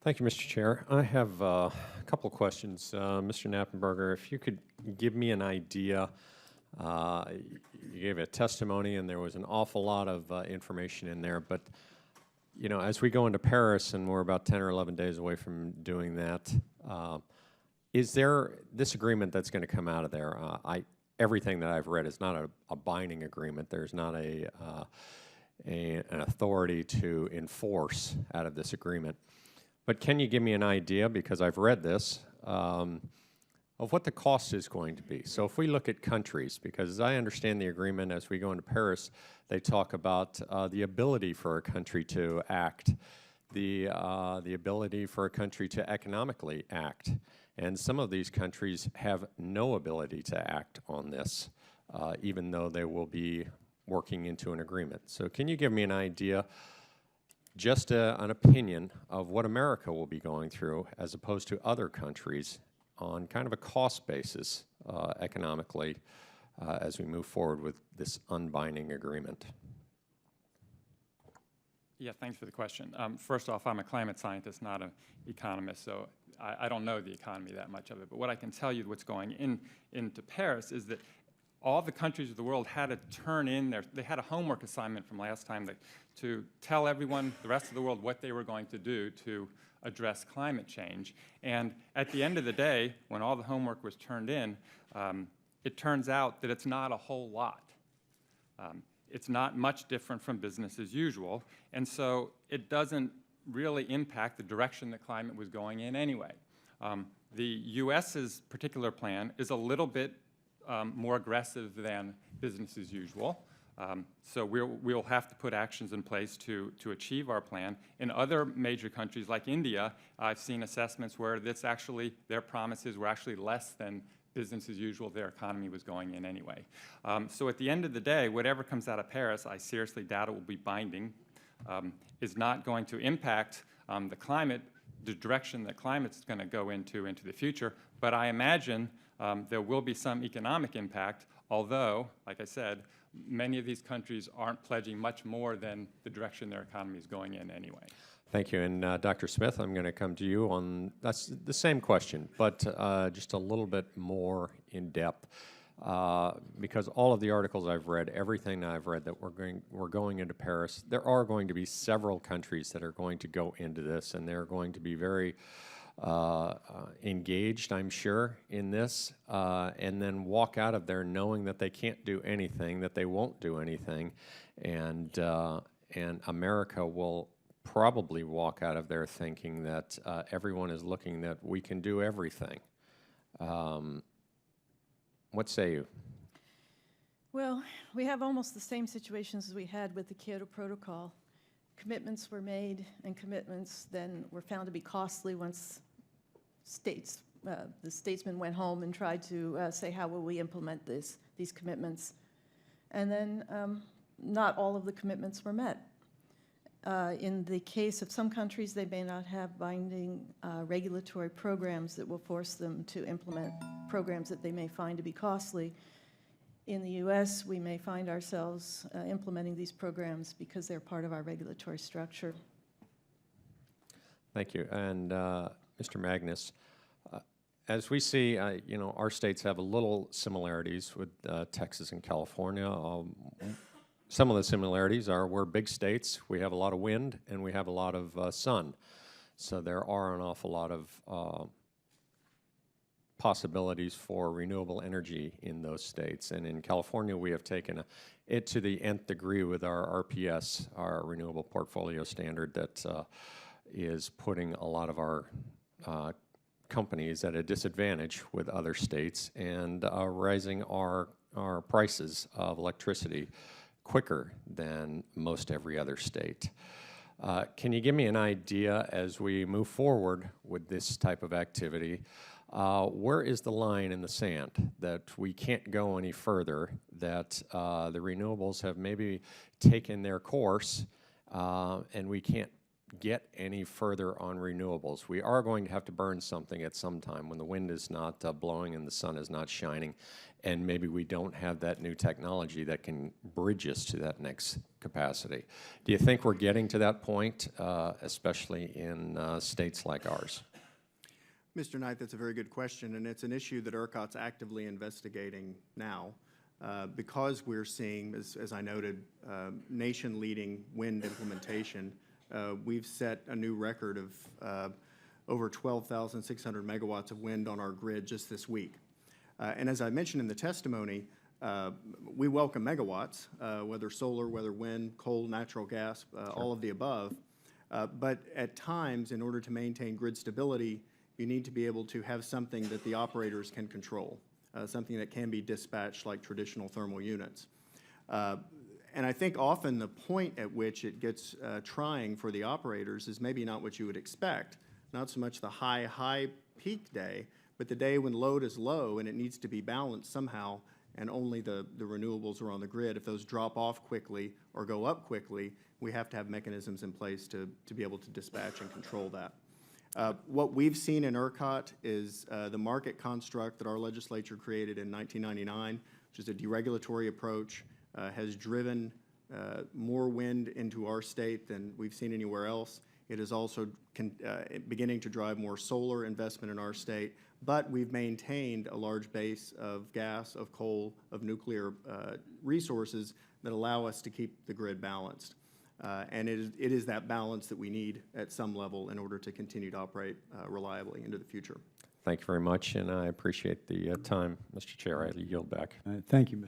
Thank you, Mr. Chair. I have a couple of questions. Mr. Knappenberger, if you could give me an idea, you gave a testimony and there was an awful lot of information in there, but you know, as we go into Paris and we're about 10 or 11 days away from doing that, is there this agreement that's going to come out of there? Everything that I've read is not a binding agreement. There's not an authority to enforce out of this agreement. But can you give me an idea, because I've read this, of what the cost is going to be? So if we look at countries, because as I understand the agreement, as we go into Paris, they talk about the ability for a country to act, the ability for a country to economically act. And some of these countries have no ability to act on this, even though they will be working into an agreement. So can you give me an idea, just an opinion of what America will be going through as opposed to other countries on kind of a cost basis economically as we move forward with this unbinding agreement? Yeah, thanks for the question. First off, I'm a climate scientist, not an economist, so I don't know the economy that much of it. But what I can tell you what's going into Paris is that all the countries of the world had to turn in they had a homework assignment from last time to tell everyone, the rest of the world, what they were going to do to address climate change. And at the end of the day, when all the homework was turned in, it turns out that it's not a whole lot. It's not much different from business as usual, and so it doesn't really impact the direction that climate was going in anyway. The U.S.'s particular plan is a little bit more aggressive than business as usual. So we'll have to put actions in place to achieve our plan. In other major countries like India, I've seen assessments where their promises were actually less than business as usual. Their economy was going in anyway. So at the end of the day, whatever comes out of Paris, I seriously doubt it will be binding, is not going to impact the direction that climate's going to go into the future. But I imagine there will be some economic impact, although, like I said, many of these countries aren't pledging much more than the direction their economy is going in anyway. Thank you. And Dr. Smith, I'm going to come to you on that's the same question, but just a little bit more in depth. Because all of the articles I've read, everything that I've read that we're going into Paris, there are going to be several countries that are going to go into this, and they're going to be very engaged, I'm sure, in this, and then walk out of there knowing that they can't do anything, that they won't do anything, and America will probably walk out of there thinking that everyone is looking that we can do everything. What say you? Well, we have almost the same situations as we had with the Kyoto Protocol. Commitments were made, and commitments then were found to be costly once the statesmen went home and tried to say, how will we implement these commitments? And then not all of the commitments were met. In the case of some countries, they may not have binding regulatory programs that will force them to implement programs that they may find to be costly. In the U.S., we may find ourselves implementing these programs because they're part of our regulatory structure. Thank you. And Mr. Magness, as we see, you know, our states have a little similarities with Texas and California. Some of the similarities are we're big states, we have a lot of wind, and we have a lot of sun. So there are an awful lot of possibilities for renewable energy in those states. And in California, we have taken it to the nth degree with our RPS, our Renewable Portfolio Standard, that is putting a lot of our companies at a disadvantage with other states and raising our prices of electricity quicker than most every other state. Can you give me an idea as we move forward with this type of activity, where is the line in the sand that we can't go any further, that the renewables have maybe taken their course and we can't get any further on renewables. We are going to have to burn something at some time when the wind is not blowing and the sun is not shining, and maybe we don't have that new technology that can bridge us to that next capacity. Do you think we're getting to that point, especially in states like ours? Mr. Knight, that's a very good question, and it's an issue that ERCOT's actively investigating now. Because we're seeing, as I noted, nation-leading wind implementation, we've set a new record of over 12,600 megawatts of wind on our grid just this week. And as I mentioned in the testimony, we welcome megawatts, whether solar, whether wind, coal, natural gas, all of the above. But at times, in order to maintain grid stability, you need to be able to have something that the operators can control, something that can be dispatched like traditional thermal units. And I think often the point at which it gets trying for the operators is maybe not what you would expect, not so much the high peak day, but the day when load is low and it needs to be balanced somehow, and only the renewables are on the grid. If those drop off quickly or go up quickly, we have to have mechanisms in place to be able to dispatch and control that. What we've seen in ERCOT is the market construct that our legislature created in 1999, which is a deregulatory approach, has driven more wind into our state than we've seen anywhere else. It is also beginning to drive more solar investment in our state, but we've maintained a large base of gas, of coal, of nuclear resources that allow us to keep the grid balanced. And it is that balance that we need at some level in order to continue to operate reliably into the future. Thank you very much, and I appreciate the time, Mr. Chair. I yield back. Thank you, Mr.